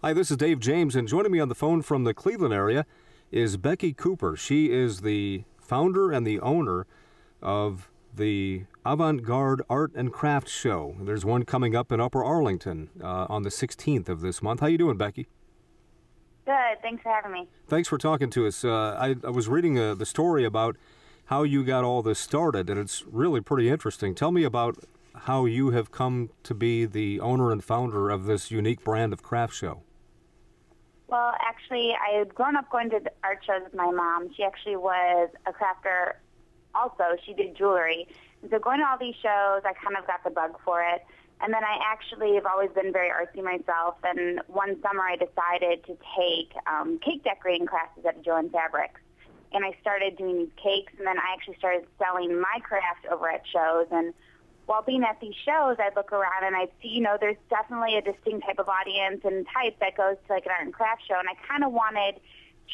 Hi, this is Dave James, and joining me on the phone from the Cleveland area is Becki Cooper. She is the founder and the owner of the Avant-Garde Art and Craft Show. There's one coming up in Upper Arlington on the 16th of this month. How you doing, Becki? Good. Thanks for having me. Thanks for talking to us. I was reading the story about how you got all this started, and it's really pretty interesting. Tell me about how you have come to be the owner and founder of this unique brand of craft show. Well, actually, I had grown up going to the art shows with my mom. She actually was a crafter also. She did jewelry. And so going to all these shows, I kind of got the bug for it. And then I actually have always been very artsy myself. And one summer I decided to take cake decorating classes at Joanne Fabrics. And I started doing these cakes, and then I actually started selling my craft over at shows. And while being at these shows, I'd look around and I'd see, there's definitely a distinct type of audience and type that goes to like an art and craft show. And I kind of wanted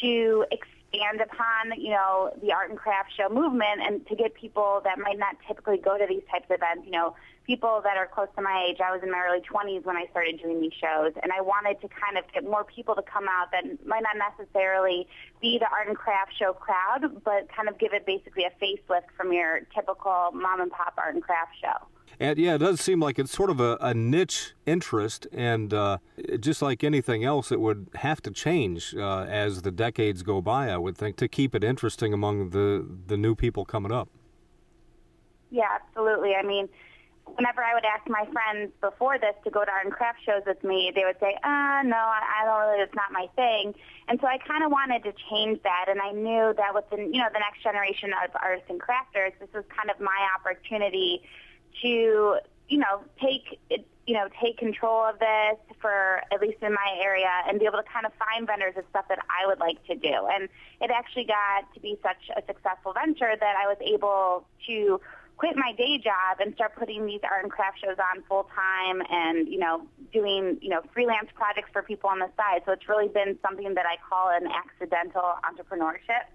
to expand upon, the art and craft show movement and to get people that might not typically go to these types of events, people that are close to my age. I was in my early 20s when I started doing these shows, and I wanted to kind of get more people to come out that might not necessarily be the art and craft show crowd, but kind of give it basically a facelift from your typical mom and pop art and craft show. And yeah, it does seem like it's sort of a niche interest, and just like anything else, it would have to change as the decades go by, I would think, to keep it interesting among the new people coming up. Yeah, absolutely. I mean, whenever I would ask my friends before this to go to art and craft shows with me, they would say, no, I don't really, it's not my thing. And so I kind of wanted to change that, and I knew that within, the next generation of artists and crafters, this was kind of my opportunity to, take control of this for, at least in my area, and be able to kind of find vendors of stuff that I would like to do. And it actually got to be such a successful venture that I was able to quit my day job and start putting these art and craft shows on full time and, doing, freelance projects for people on the side. So it's really been something that I call an accidental entrepreneurship.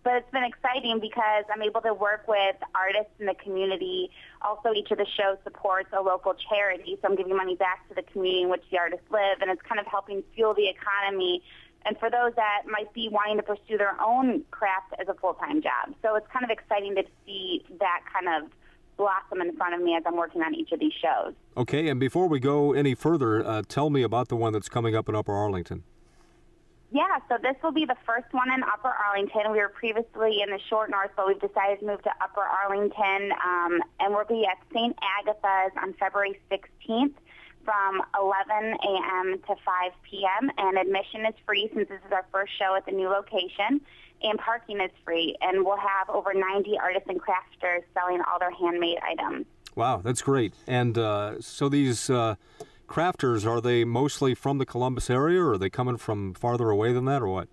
But it's been exciting because I'm able to work with artists in the community. Also, each of the shows supports a local charity, so I'm giving money back to the community in which the artists live, and it's kind of helping fuel the economy. And for those that might be wanting to pursue their own craft as a full-time job. So it's kind of exciting to see that kind of blossom in front of me as I'm working on each of these shows. Okay, and before we go any further, tell me about the one that's coming up in Upper Arlington. Yeah, so this will be the first one in Upper Arlington. We were previously in the Short North, but we've decided to move to Upper Arlington, and we'll be at St. Agatha's on February 16th from 11 a.m. to 5 p.m., and admission is free since this is our first show at the new location, and parking is free, and we'll have over 90 artists and crafters selling all their handmade items. Wow, that's great. And so these crafters, are they mostly from the Columbus area, or are they coming from farther away than that, or what?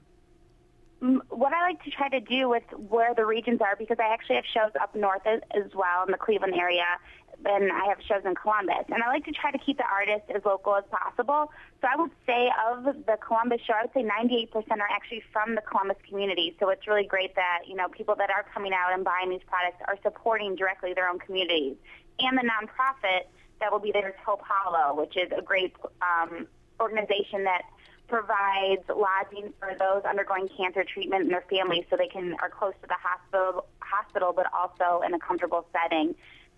What I like to try to do with where the regions are, because I actually have shows up north as well in the Cleveland area, and I have shows in Columbus. And I like to try to keep the artists as local as possible. So I would say of the Columbus show, I would say 98% are actually from the Columbus community. So it's really great that, people that are coming out and buying these products are supporting directly their own communities. And the nonprofit that will be there is Hope Hollow, which is a great organization that provides lodging for those undergoing cancer treatment and their families so they are close to the hospital, but also in a comfortable setting.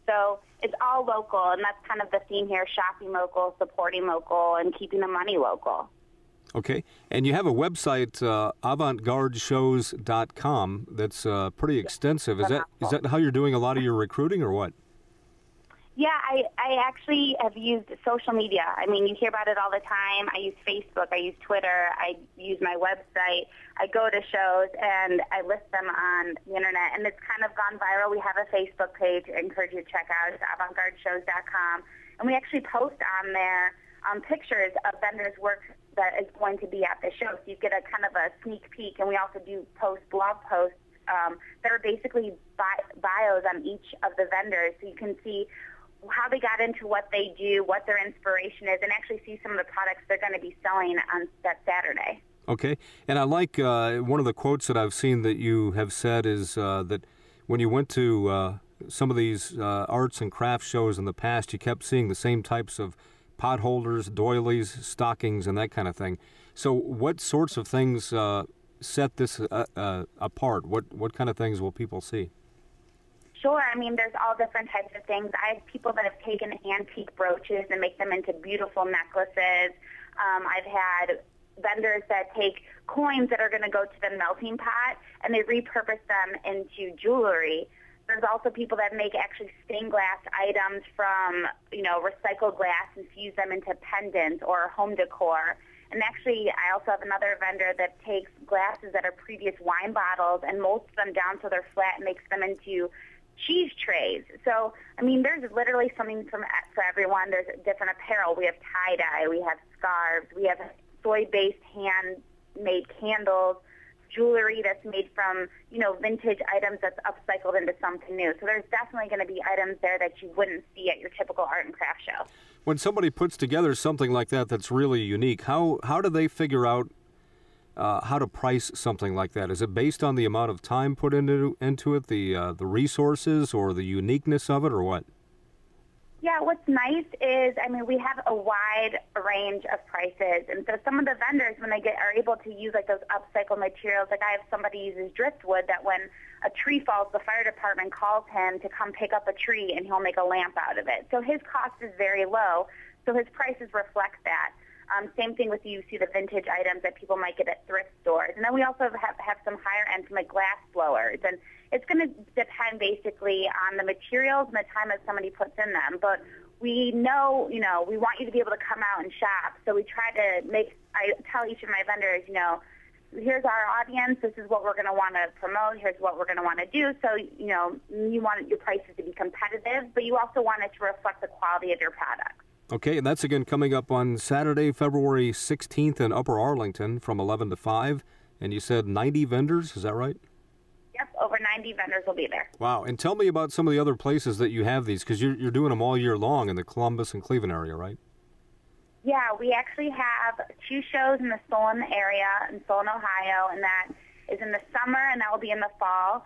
So it's all local, and that's kind of the theme here, shopping local, supporting local, and keeping the money local. Okay. And you have a website, avantgardeshows.com, that's pretty extensive. Is that how you're doing a lot of your recruiting, or what? Yeah, I actually have used social media. I mean, you hear about it all the time. I use Facebook, I use Twitter, I use my website. I go to shows and I list them on the internet, and it's kind of gone viral. We have a Facebook page I encourage you to check out. It's avantgardeshows.com, and we actually post on there pictures of vendors' work that is going to be at the show. So you get a kind of a sneak peek, and we also do post blog posts that are basically bios on each of the vendors, so you can see how they got into what they do, what their inspiration is, and actually see some of the products they're going to be selling on that Saturday. Okay. And I like one of the quotes that I've seen that you have said is that when you went to some of these arts and crafts shows in the past, you kept seeing the same types of pot holders, doilies, stockings, and that kind of thing. So what sorts of things set this apart? What kind of things will people see? Sure. I mean, there's all different types of things. I have people that have taken antique brooches and make them into beautiful necklaces. I've had vendors that take coins that are going to go to the melting pot and they repurpose them into jewelry. There's also people that make actually stained glass items from, recycled glass and fuse them into pendants or home decor. And actually, I also have another vendor that takes glasses that are previous wine bottles and molds them down so they're flat and makes them into cheese trays. So, I mean, there's literally something for everyone. There's different apparel. We have tie-dye. We have scarves. We have soy-based handmade candles, jewelry that's made from, vintage items that's upcycled into something new. So there's definitely going to be items there that you wouldn't see at your typical art and craft show. When somebody puts together something like that that's really unique, how do they figure out how to price something like that? Is it based on the amount of time put into it, the resources, or the uniqueness of it, or what? Yeah, what's nice is, we have a wide range of prices. And so some of the vendors, when they are able to use like those upcycled materials, like I have somebody uses driftwood that when a tree falls, the fire department calls him to come pick up a tree and he'll make a lamp out of it. So his cost is very low, so his prices reflect that. Same thing with you see the vintage items that people might get at thrift stores. And then we also have some higher end from like glass blowers. And it's going to depend basically on the materials and the time that somebody puts in them. But we know, we want you to be able to come out and shop. So we try to I tell each of my vendors, here's our audience. This is what we're going to want to promote. Here's what we're going to want to do. So, you want your prices to be competitive, but you also want it to reflect the quality of your products. Okay, and that's again coming up on Saturday, February 16th in Upper Arlington from 11 to 5. And you said 90 vendors, is that right? Yep, over 90 vendors will be there. Wow, and tell me about some of the other places that you have these, because you're doing them all year long in the Columbus and Cleveland area, right? Yeah, we actually have 2 shows in the Solon area, in Solon, Ohio, and that is in the summer, and that will be in the fall.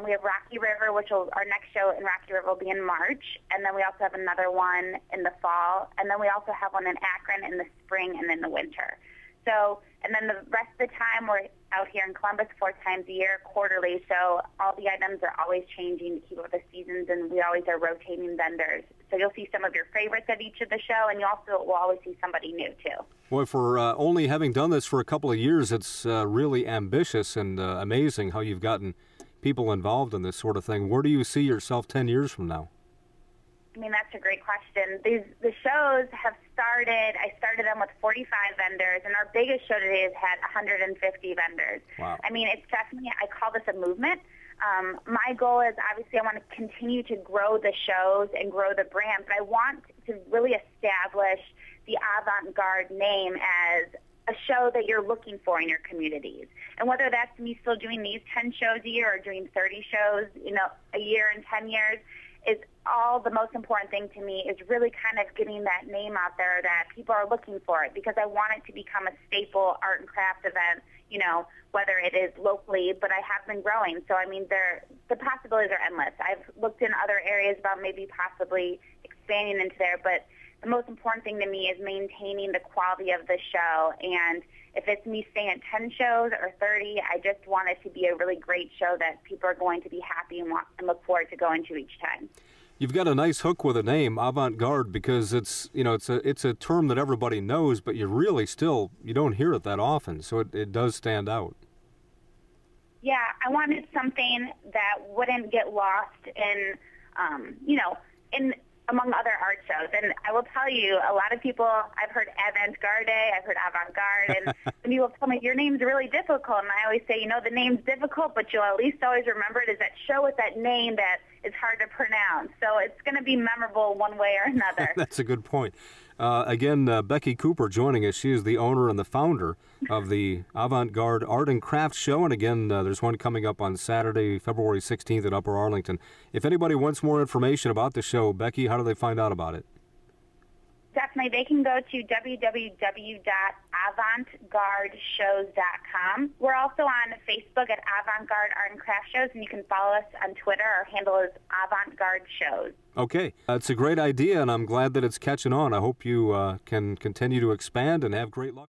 We have Rocky River, our next show in Rocky River will be in March, and then we also have another one in the fall, and then we also have one in Akron in the spring and in the winter. So, and then the rest of the time we're out here in Columbus 4 times a year, quarterly, so all the items are always changing to keep up with the seasons, and we always are rotating vendors. So you'll see some of your favorites at each of the show, and you also will always see somebody new, too. Boy, for only having done this for a couple of years, it's really ambitious and amazing how you've gotten people involved in this sort of thing. Where do you see yourself 10 years from now? That's a great question. The shows have started, I started them with 45 vendors, and our biggest show today has had 150 vendors. Wow. It's definitely, I call this a movement. My goal is, obviously, I want to continue to grow the shows and grow the brand, but I want to really establish the Avant-Garde name as a show that you're looking for in your communities. And whether that's me still doing these 10 shows a year or doing 30 shows, a year in 10 years, is all the most important thing to me is really kind of getting that name out there that people are looking for it, because I want it to become a staple art and craft event, whether it is locally, but I have been growing. So, the possibilities are endless. I've looked in other areas about maybe possibly expanding into there, but the most important thing to me is maintaining the quality of the show. And if it's me staying at 10 shows or 30, I just want it to be a really great show that people are going to be happy and look forward to going to each time. You've got a nice hook with a name, Avant-Garde, because it's a term that everybody knows, but you really you don't hear it that often, so it does stand out. Yeah, I wanted something that wouldn't get lost in, among other art shows. And I will tell you, a lot of people, I've heard Avant-Garde, I've heard Avant-Garde, and when people tell me, your name's really difficult, and I always say, the name's difficult, but you'll at least always remember it as that show with that name that is hard to pronounce. So it's going to be memorable one way or another. That's a good point. Again, Becki Cooper joining us. She is the owner and the founder of the Avant-Garde Art and Craft Show. And again, there's one coming up on Saturday, February 16th at Upper Arlington. If anybody wants more information about the show, Becki, how do they find out about it? Definitely. They can go to www.avantgardeshows.com. We're also on Facebook at Avant-Garde Art and Craft Shows, and you can follow us on Twitter. Our handle is Avant-Garde Shows. Okay. It's a great idea, and I'm glad that it's catching on. I hope you can continue to expand and have great luck.